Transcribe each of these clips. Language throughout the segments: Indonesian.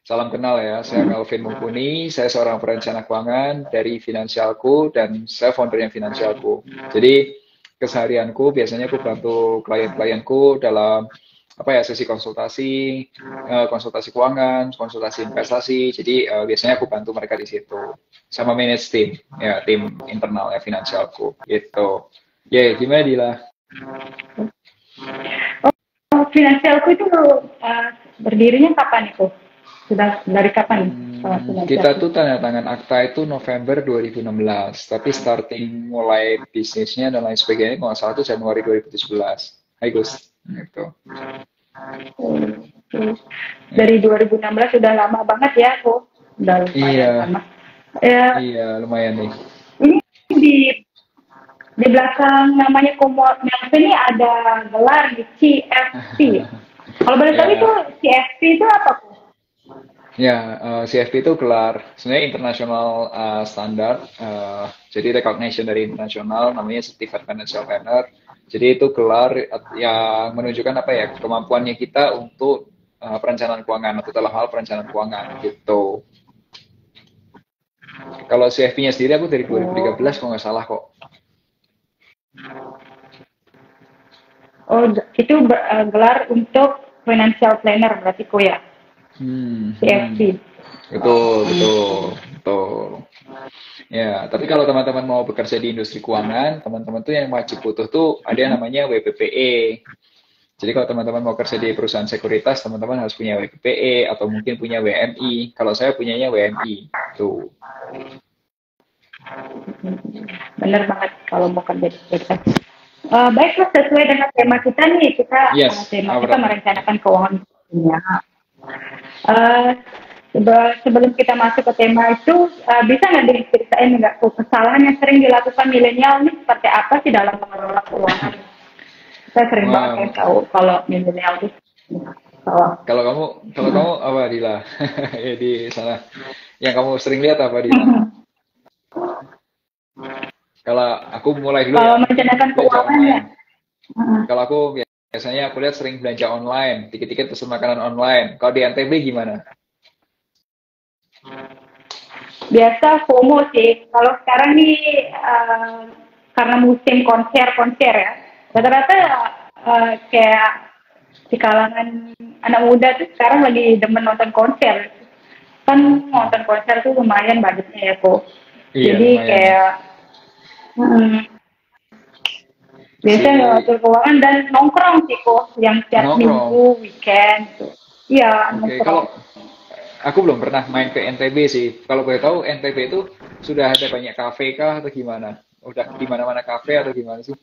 Salam kenal ya, saya Melvin Mumpuni, saya seorang perencana keuangan dari Finansialku dan saya foundernya Finansialku. Jadi keseharianku biasanya aku bantu klien-klienku dalam apa ya sesi konsultasi, konsultasi keuangan, konsultasi investasi. Jadi biasanya aku bantu mereka di situ sama manage tim, ya tim internal ya Finansialku gitu. Ya, gimana Dila? Oh, finansialku itu berdirinya kapan itu? Sudah dari kapan kalau Kita finansialku? tuh tanda tangan akta itu November 2016, tapi starting mulai bisnisnya dan lain sebagainya kalau nggak salah itu Januari 2017. Hai Gus, gitu. Dari 2016 sudah lama banget ya, aku udah lumayan Iya, lama. Ya, iya lumayan nih. ini di belakang namanya Komod Melvin ini ada gelar di CFP. Kalau boleh tahu itu Ya, CFP itu apa? ya CFP itu gelar sebenarnya international standar, jadi recognition dari internasional namanya Certified Financial Planner. Jadi itu gelar yang menunjukkan apa ya kemampuannya kita untuk perencanaan keuangan atau dalam hal perencanaan keuangan gitu. Kalau CFP-nya sendiri aku dari 2013 Oh, kalau nggak salah kok. oh itu gelar untuk financial planner berarti kok ya, Hmm, hmm. CFP. Betul, betul, betul. Ya, tapi kalau teman-teman mau bekerja di industri keuangan, teman-teman tuh yang wajib butuh tuh ada yang namanya WPPE. Jadi kalau teman-teman mau kerja di perusahaan sekuritas, teman-teman harus punya WPPE atau mungkin punya WMI. Kalau saya punyanya WMI. Tuh. Bener banget kalau mau kerja di sekuritas. Baiklah, sesuai dengan tema kita nih, Yes, tema apa kita nih? merencanakan keuangan dunia. Eh, Sebelum kita masuk ke tema itu, bisa nggak diceritain nggak tuh kesalahan yang sering dilakukan milenial ini seperti apa sih dalam mengelola keuangan? Saya sering banget Wah, kayak tahu kalau milenial itu salah. kalau kamu apa Dila? Ya di sana. Yang kamu sering lihat apa Dila? Kalau aku mulai dulu Kalau ya, mungkin merencanakan belanja keuangan ya, online. Kalau aku biasanya aku lihat sering belanja online, dikit-dikit pesan makanan online. Kalau di NTB gimana? biasa FOMO sih. Kalau sekarang nih karena musim konser-konser ya, rata-rata kayak di kalangan anak muda tuh sekarang lagi demen nonton konser. Kan nonton konser tuh lumayan budgetnya ya kok. Iya, Jadi lumayan. kayak biasanya Si ngatur keuangan dan nongkrong sih kok yang setiap nongkrong. minggu weekend tuh. Iya Oke, nongkrong. kalau aku belum pernah main ke NTB sih. Kalau boleh tahu NTB itu sudah ada banyak kafe kah atau gimana? Udah di mana-mana kafe atau gimana sih?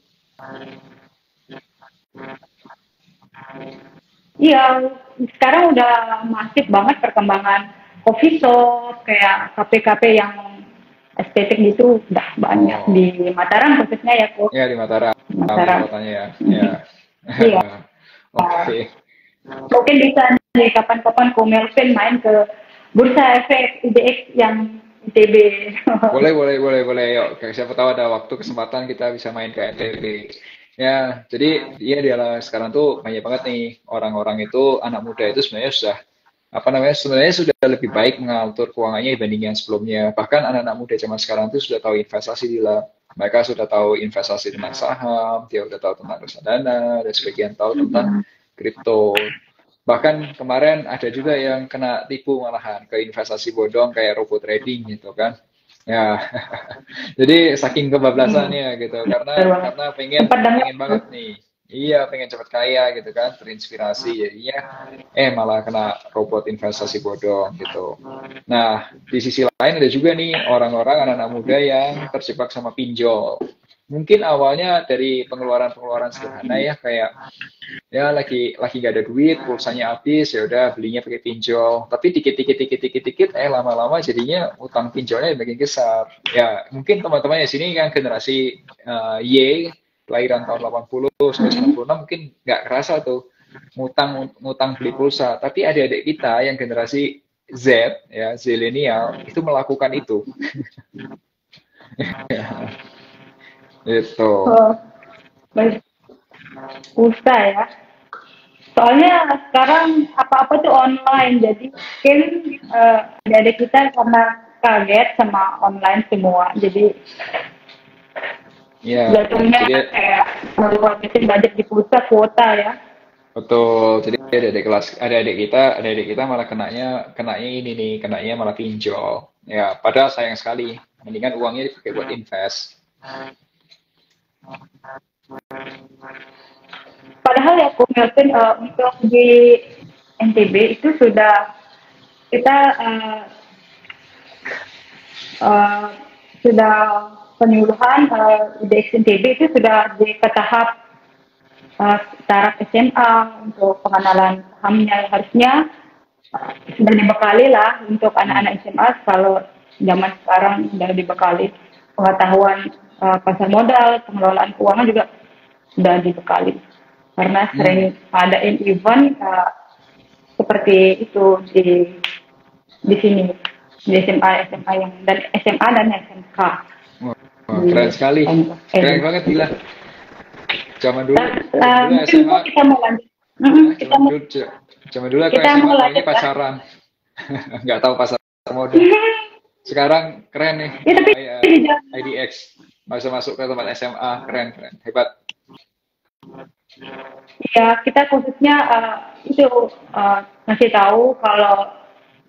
Iya sekarang udah masif banget perkembangan coffee shop kayak kafe-kafe yang estetik gitu udah banyak Oh, di Mataram khususnya ya kok. ya di Mataram ya Mataram. kotanya ya. Ya. Iya. Oke. Mungkin bisa nih kapan-kapan ko Melvin main ke Bursa Efek IDX yang ITB. Boleh, boleh, boleh, boleh. Yuk, siapa tahu ada waktu kesempatan kita bisa main ke NTB. Ya, jadi iya dia lah sekarang tuh banyak banget nih orang-orang itu anak muda itu sebenarnya sudah apa namanya sebenarnya sudah lebih baik mengatur keuangannya dibanding yang sebelumnya. Bahkan anak-anak muda zaman sekarang tuh sudah tahu investasi lah. Mereka sudah tahu investasi tentang saham, dia sudah tahu tentang reksadana, dan sebagian tahu tentang kripto. Bahkan kemarin ada juga yang kena tipu malahan ke investasi bodong kayak robot trading gitu kan. Ya, jadi saking kebablasannya gitu, karena pengen Sempat dengar pengen banget nih, iya pengen cepat kaya gitu kan, terinspirasi jadinya, malah kena robot investasi bodong gitu. Nah, di sisi lain ada juga nih orang-orang anak-anak muda yang terjebak sama pinjol. Mungkin awalnya dari pengeluaran-pengeluaran sederhana ya, kayak ya lagi nggak ada duit, pulsanya habis, ya udah belinya pakai pinjol. Tapi dikit-dikit, lama-lama jadinya utang pinjolnya makin besar. Ya mungkin teman-teman di sini kan generasi Y, kelahiran tahun 80 sampai 96 mungkin nggak kerasa tuh ngutang ngutang beli pulsa. Tapi adik-adik kita yang generasi Z, ya zilenial itu melakukan itu. Itu. oh, baik. Bursa ya. Soalnya sekarang apa-apa tuh online, jadi mungkin adik-adik kita karena kaget sama online semua, jadi Ya, jatuhnya jadi kayak mau habisin budget di pusat kuota ya. betul. Jadi ada adik kita malah kenanya ini nih, kenanya malah pinjol. Ya, padahal sayang sekali. Mendingan uangnya dipakai buat invest. Padahal ya Bu Milton, untuk di NTB itu sudah kita uh, sudah penyuluhan IDX NTB itu sudah di ke tahap taraf SMA untuk pengenalan sahamnya. Harusnya sudah dibekali lah untuk Hmm. anak-anak SMA, kalau zaman sekarang sudah dibekali pengetahuan pasar modal, pengelolaan keuangan juga sudah dibekali. Karena Hmm. sering adain event seperti itu di sini, di SMA yang dan SMA dan SMK Wah, keren di sekali. Keren banget, gila. Zaman dulu mungkin Bu SMA, kita mau lanjut. ah, Kita mau zaman dulu aku kita SMA mau taunya lanjut ya. pacaran. Nggak tahu pasar modal. Sekarang keren nih, Ya tapi kayak di zaman IDX. Bisa masuk ke tempat SMA, keren, keren. Hebat. ya kita khususnya itu ngasih tahu kalau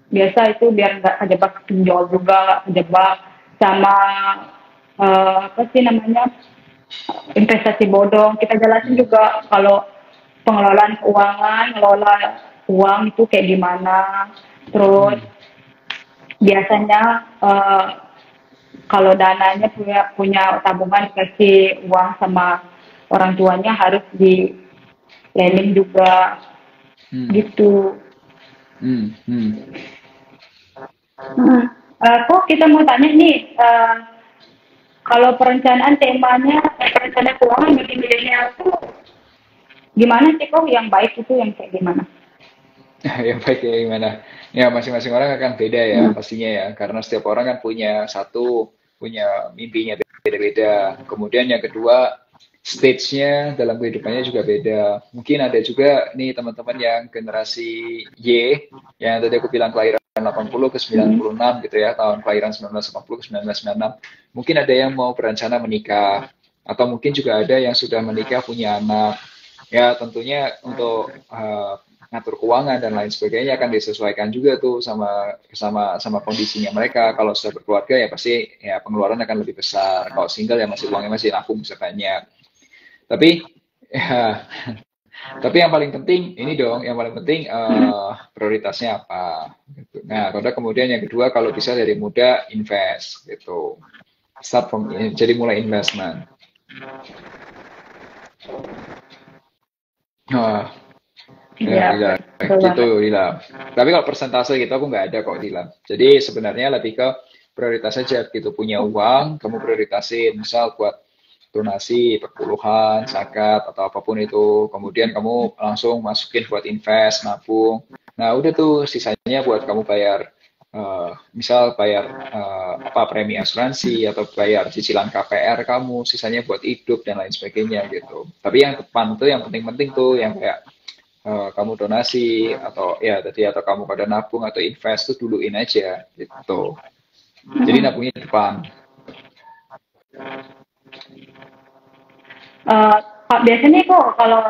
biasa itu biar nggak kejebak pinjol juga, kejebak sama apa sih namanya, investasi bodong. Kita jelasin Hmm. juga kalau pengelolaan keuangan, ngelola uang itu kayak gimana. Terus Hmm. biasanya kalau dananya punya punya tabungan, dikasih uang sama orang tuanya harus di planning juga Hmm. gitu. Hmm. Hmm. Hmm. Kok kita mau tanya nih, kalau perencanaan temanya perencanaan keuangan bagi milenial tuh gimana sih kok, yang baik itu yang kayak gimana? Yang baik ya gimana? Ya masing-masing orang akan beda ya Hmm. pastinya ya, karena setiap orang kan punya mimpinya beda-beda. Kemudian yang kedua, stage-nya dalam kehidupannya juga beda. Mungkin ada juga nih teman-teman yang generasi Y, yang tadi aku bilang kelahiran 80 ke Hmm. 96 gitu ya, tahun kelahiran 1980 ke 1996. Mungkin ada yang mau berencana menikah, atau mungkin juga ada yang sudah menikah punya anak. Ya tentunya untuk ngatur keuangan dan lain sebagainya akan disesuaikan juga tuh sama sama sama kondisinya mereka. Kalau sudah berkeluarga ya pasti ya pengeluaran akan lebih besar. Kalau single ya masih uangnya masih nabung bisa banyak. Tapi ya, tapi yang paling penting ini dong, yang paling penting prioritasnya apa. Gitu. Nah, kemudian yang kedua kalau bisa dari muda invest gitu. Start from jadi mulai investment. Nah, ya, Iya, Dila. betul Gitu, banget. Dila. Tapi kalau persentase gitu aku nggak ada kok, Dila. Jadi sebenarnya lebih ke prioritas saja gitu. Punya uang, kamu prioritasin. Misal buat donasi, perpuluhan, zakat, atau apapun itu. Kemudian kamu langsung masukin buat invest, nabung. Nah, udah tuh sisanya buat kamu bayar. Misal bayar apa premi asuransi atau bayar cicilan KPR kamu, sisanya buat hidup dan lain sebagainya gitu. Tapi yang depan tuh yang penting-penting tuh yang kayak kamu donasi atau ya tadi atau kamu pada nabung atau invest tuh duluin aja gitu. Jadi Hmm. nabungnya di depan. Uh, biasanya kok kalau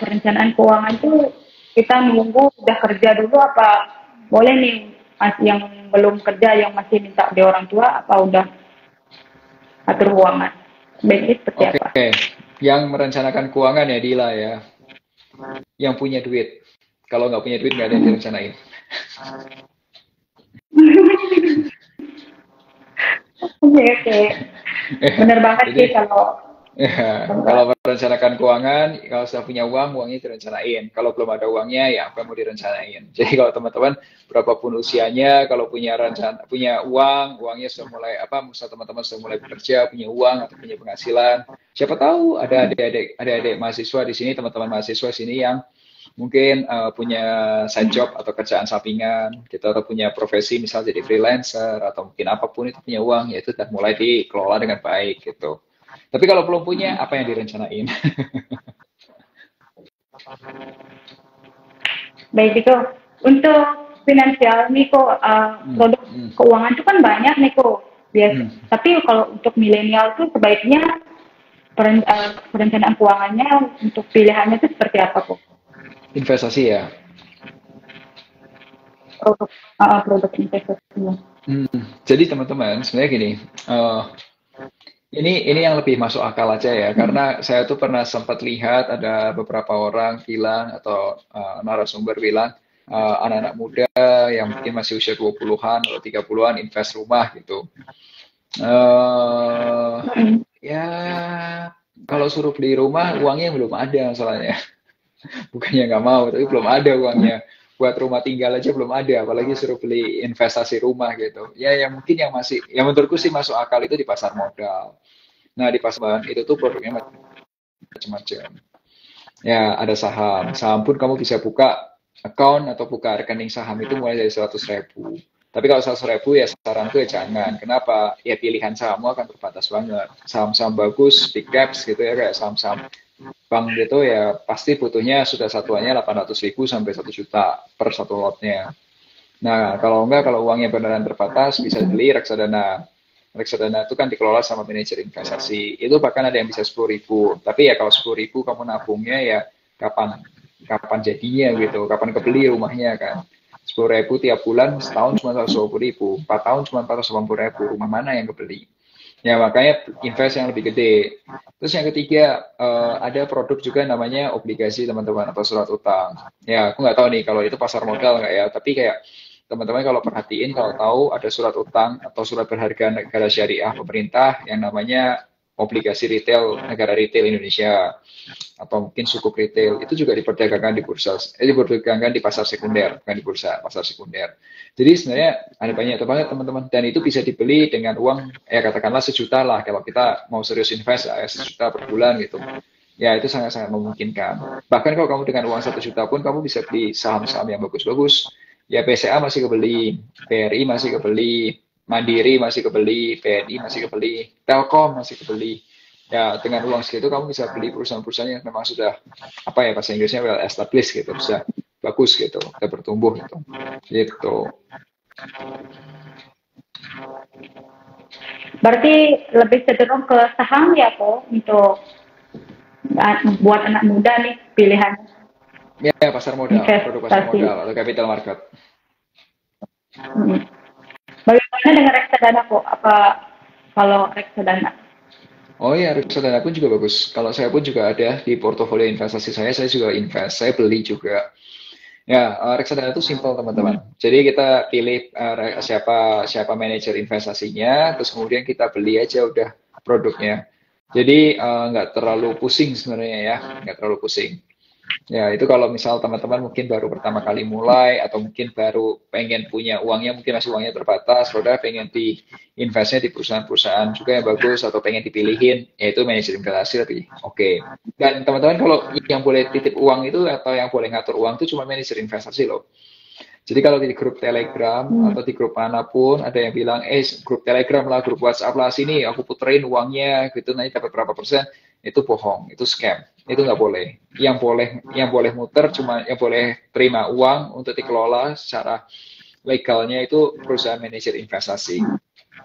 perencanaan keuangan tuh kita nunggu udah kerja dulu, apa boleh nih masih yang belum kerja yang masih minta di orang tua, apa udah atur keuangan baiknya seperti Oke, apa? yang merencanakan keuangan ya Dila ya, yang punya duit. Kalau nggak punya duit nggak ada yang direncanain. Oke, oke, bener banget sih Jadi kalau ya, kalau kalau merencanakan keuangan, kalau sudah punya uang, uangnya direncanain. Kalau belum ada uangnya, ya apa yang mau direncanain. Jadi kalau teman-teman berapapun usianya, kalau punya rencana, punya uang, uangnya sudah mulai apa, misal teman-teman sudah mulai bekerja, punya uang atau punya penghasilan, siapa tahu ada adik mahasiswa di sini, teman-teman mahasiswa sini yang mungkin punya side job atau kerjaan sampingan, gitu, atau punya profesi misal jadi freelancer atau mungkin apapun itu punya uang, ya itu sudah mulai dikelola dengan baik gitu. Tapi kalau belum punya, apa yang direncanain? baik itu untuk finansial nih kok produk keuangan itu kan banyak nih kok. Tapi kalau untuk milenial tuh sebaiknya perencanaan keuangannya untuk pilihannya itu seperti apa kok? Investasi ya. Produk investasinya. Jadi teman-teman, sebenarnya gini, ini yang lebih masuk akal aja ya, karena saya tuh pernah sempat lihat ada beberapa orang bilang atau narasumber bilang anak-anak muda yang mungkin masih usia 20-an atau 30-an invest rumah gitu. Ya, kalau suruh beli rumah, uangnya belum ada masalahnya. Bukannya nggak mau, tapi belum ada uangnya. Buat rumah tinggal aja belum ada, apalagi suruh beli investasi rumah gitu. Ya, yang mungkin yang menurutku sih masuk akal itu di pasar modal. Nah, di pasar itu tuh produknya macam-macam. Ya, ada saham. Saham pun kamu bisa buka account atau buka rekening saham itu mulai dari 100.000. Tapi kalau 100.000 ya saranku ya jangan. Kenapa? Ya pilihan sahammu akan terbatas banget. Saham-saham bagus, big caps gitu ya, kayak saham-saham bank gitu ya pasti butuhnya sudah satuannya 800.000 sampai 1 juta per satu lotnya. Nah, kalau enggak, kalau uangnya beneran terbatas, bisa beli reksadana. Reksadana itu kan dikelola sama manajer investasi. Itu bahkan ada yang bisa 10.000. Tapi ya kalau 10.000 kamu nabungnya ya kapan jadinya gitu, kapan kebeli rumahnya kan. 10.000 tiap bulan, setahun cuma 120.000, 4 tahun cuma 480.000, rumah mana yang kebeli? Ya makanya invest yang lebih gede. Terus yang ketiga, ada produk juga namanya obligasi teman-teman atau surat utang. Ya aku nggak tahu nih kalau itu pasar modal nggak ya, tapi kayak teman-teman kalau perhatiin, kalau tahu ada surat utang atau surat berharga negara syariah pemerintah yang namanya obligasi retail negara retail Indonesia atau mungkin sukuk retail itu juga diperdagangkan di bursa, diperdagangkan di pasar sekunder, bukan di bursa, pasar sekunder. Jadi sebenarnya ada banyak banget teman-teman, dan itu bisa dibeli dengan uang ya katakanlah 1 juta lah kalau kita mau serius invest ya 1 juta per bulan gitu. Ya itu sangat-sangat memungkinkan. Bahkan kalau kamu dengan uang 1 juta pun kamu bisa beli saham-saham yang bagus-bagus. Ya BCA masih kebeli, BRI masih kebeli, Mandiri masih kebeli, BNI masih kebeli, Telkom masih kebeli. Ya dengan uang segitu kamu bisa beli perusahaan-perusahaan yang memang sudah apa ya bahasa Inggrisnya well established gitu, bisa bagus gitu, bisa bertumbuh gitu. Gitu. Berarti lebih cenderung ke saham ya kok untuk buat anak muda nih pilihan. Ya pasar modal, produk pasar modal atau capital market. Bagaimana dengan reksadana kok? Apa kalau reksadana? Oh ya, reksadana pun juga bagus. Kalau saya pun juga ada di portofolio investasi saya juga invest, saya beli juga. Ya, reksadana itu simple teman-teman. Jadi kita pilih siapa manajer investasinya, terus kemudian kita beli aja udah produknya. Jadi nggak terlalu pusing sebenarnya ya, nggak terlalu pusing. Ya, itu kalau misal teman-teman mungkin baru pertama kali mulai atau mungkin baru pengen punya uangnya, mungkin masih uangnya terbatas, udah pengen diinvestnya di perusahaan-perusahaan juga yang bagus atau pengen dipilihin, yaitu manajer investasi lebih oke. Dan teman-teman kalau yang boleh titip uang itu atau yang boleh ngatur uang itu cuma manajer investasi loh. Jadi kalau di grup Telegram atau di grup manapun ada yang bilang, grup Telegram lah, grup WhatsApp lah, sini aku puterin uangnya gitu, nanti dapat berapa persen, itu bohong, itu scam, itu nggak boleh. Yang boleh muter cuma yang boleh terima uang untuk dikelola secara legalnya itu perusahaan manajer investasi,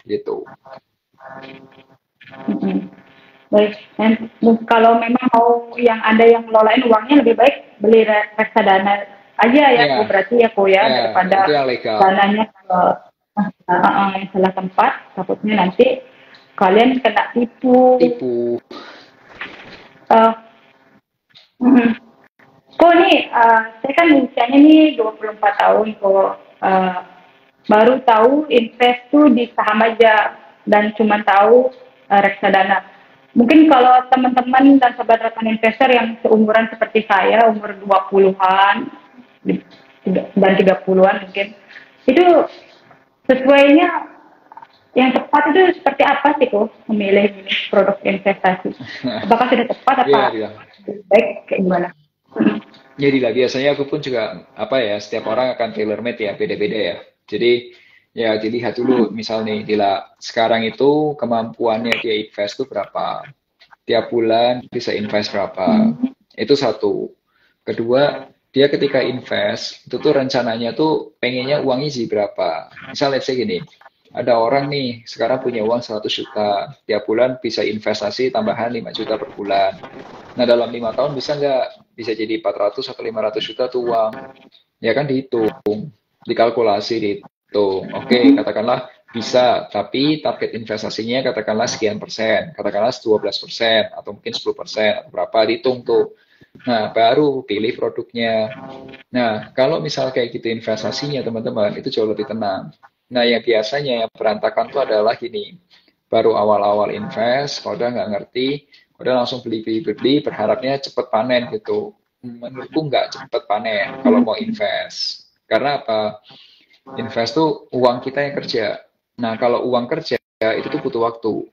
gitu. Baik, dan kalau memang mau yang ada yang ngelolain uangnya lebih baik beli reksadana aja ya, berarti ya daripada dananya yang salah tempat, takutnya nanti kalian kena tipu. Kok nih, saya kan usianya nih 24 tahun kok, baru tahu invest tuh di saham aja dan cuma tahu reksadana. Mungkin kalau teman-teman dan sobat rekan investor yang seumuran seperti saya, umur 20-an dan 30-an mungkin, itu sesuainya yang tepat itu seperti apa sih kok memilih produk investasi? Apakah sudah tepat apa baik kayak gimana? Jadi lah biasanya aku pun juga setiap orang akan tailor made ya, beda-beda ya. Jadi ya dilihat dulu misal nih sekarang itu kemampuannya dia invest tuh berapa, tiap bulan bisa invest berapa, itu satu. Kedua, dia ketika invest itu tuh rencananya tuh pengennya uang easy berapa. Misal let's say gini, ada orang nih sekarang punya uang 100 juta, tiap bulan bisa investasi tambahan 5 juta per bulan. Nah dalam 5 tahun bisa nggak? Bisa jadi 400 atau 500 juta tuh uang. Ya kan dihitung, dikalkulasi, dihitung. Oke, katakanlah bisa, tapi target investasinya katakanlah sekian persen, katakanlah 12% atau mungkin 10% atau berapa, dihitung tuh. Nah, baru pilih produknya. Nah, kalau misal kayak gitu investasinya teman-teman, itu jauh lebih tenang. Nah, yang biasanya yang berantakan tuh adalah gini, baru awal-awal invest, kalau udah nggak ngerti, udah langsung beli-beli, berharapnya cepet panen gitu. Menurutku nggak cepet panen kalau mau invest. Karena apa? Invest tuh uang kita yang kerja. Nah, kalau uang kerja itu tuh butuh waktu.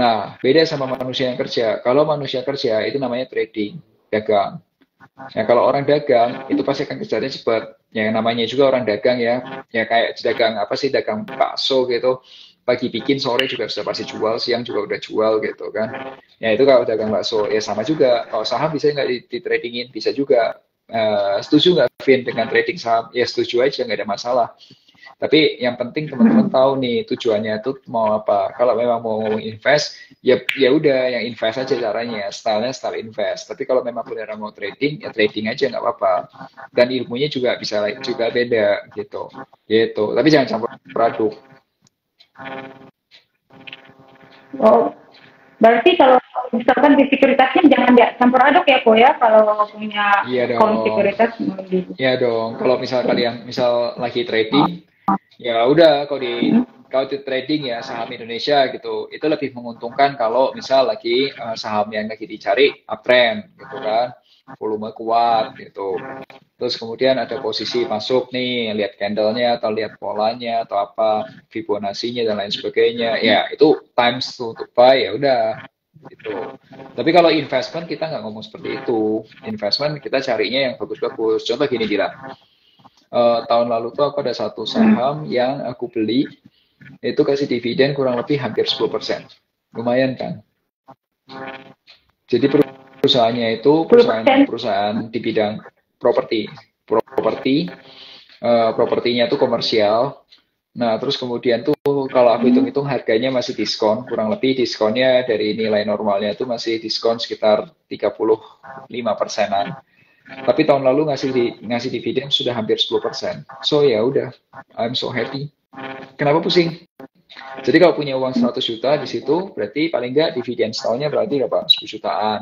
Nah, beda sama manusia yang kerja. Kalau manusia kerja itu namanya trading, dagang. Ya, kalau orang dagang itu pasti akan kerjanya cepat. Yang namanya juga orang dagang ya, ya kayak dagang apa sih, dagang bakso gitu. Pagi bikin, sore juga sudah pasti jual, siang juga udah jual gitu kan. Ya itu kalau dagang bakso, ya sama juga. Kalau saham bisa nggak di tradingin? Bisa juga. Setuju nggak, Vin, dengan trading saham? Ya setuju aja, nggak ada masalah. Tapi yang penting teman-teman tahu nih tujuannya itu mau apa. Kalau memang mau invest, ya udah yang invest aja caranya, stylenya style invest. Tapi kalau memang benar mau trading, ya trading aja nggak apa-apa. Dan ilmunya juga bisa juga beda gitu. Gitu. Tapi jangan campur aduk. Oh, berarti kalau misalkan di sekuritasnya jangan campur aduk ya, kok ya, kalau punya Iya account dong. sekuritas. Iya dong. Kalau misal kalian misal lagi trading, ya udah kalau di trading ya saham Indonesia gitu, itu lebih menguntungkan kalau misal lagi saham yang lagi dicari uptrend gitu kan, volume kuat gitu. Terus kemudian ada posisi masuk nih, lihat candlenya atau lihat polanya atau apa, Fibonacci-nya dan lain sebagainya. Ya itu times untuk buy, ya udah gitu. Tapi kalau investment kita nggak ngomong seperti itu. Investment kita carinya yang bagus-bagus. Contoh gini, Dila. Tahun lalu tuh aku ada satu saham yang aku beli, itu kasih dividen kurang lebih hampir 10%. Lumayan kan? Jadi perusahaannya itu perusahaan di bidang properti. Propertinya tuh komersial. Nah, terus kemudian tuh kalau aku hitung-hitung harganya masih diskon, kurang lebih diskonnya dari nilai normalnya itu masih diskon sekitar 35%-an. Tapi tahun lalu ngasih dividen sudah hampir 10%. So ya udah, I'm so happy. Kenapa pusing? Jadi kalau punya uang 100 juta di situ, berarti paling nggak dividen setahunnya berarti berapa? 10 jutaan.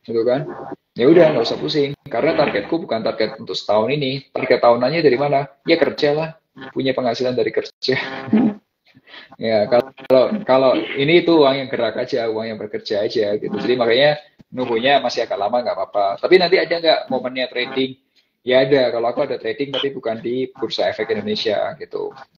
Gitu kan? Ya udah, nggak usah pusing. Karena targetku bukan target untuk setahun ini. Target tahunannya dari mana? Ya kerja lah. Punya penghasilan dari kerja. Ya, kalau ini itu uang yang gerak aja, uang yang bekerja aja gitu. Jadi makanya nunggunya masih agak lama nggak apa-apa. Tapi nanti ada nggak momennya trading? Ya ada. Kalau aku ada trading tapi bukan di Bursa Efek Indonesia gitu.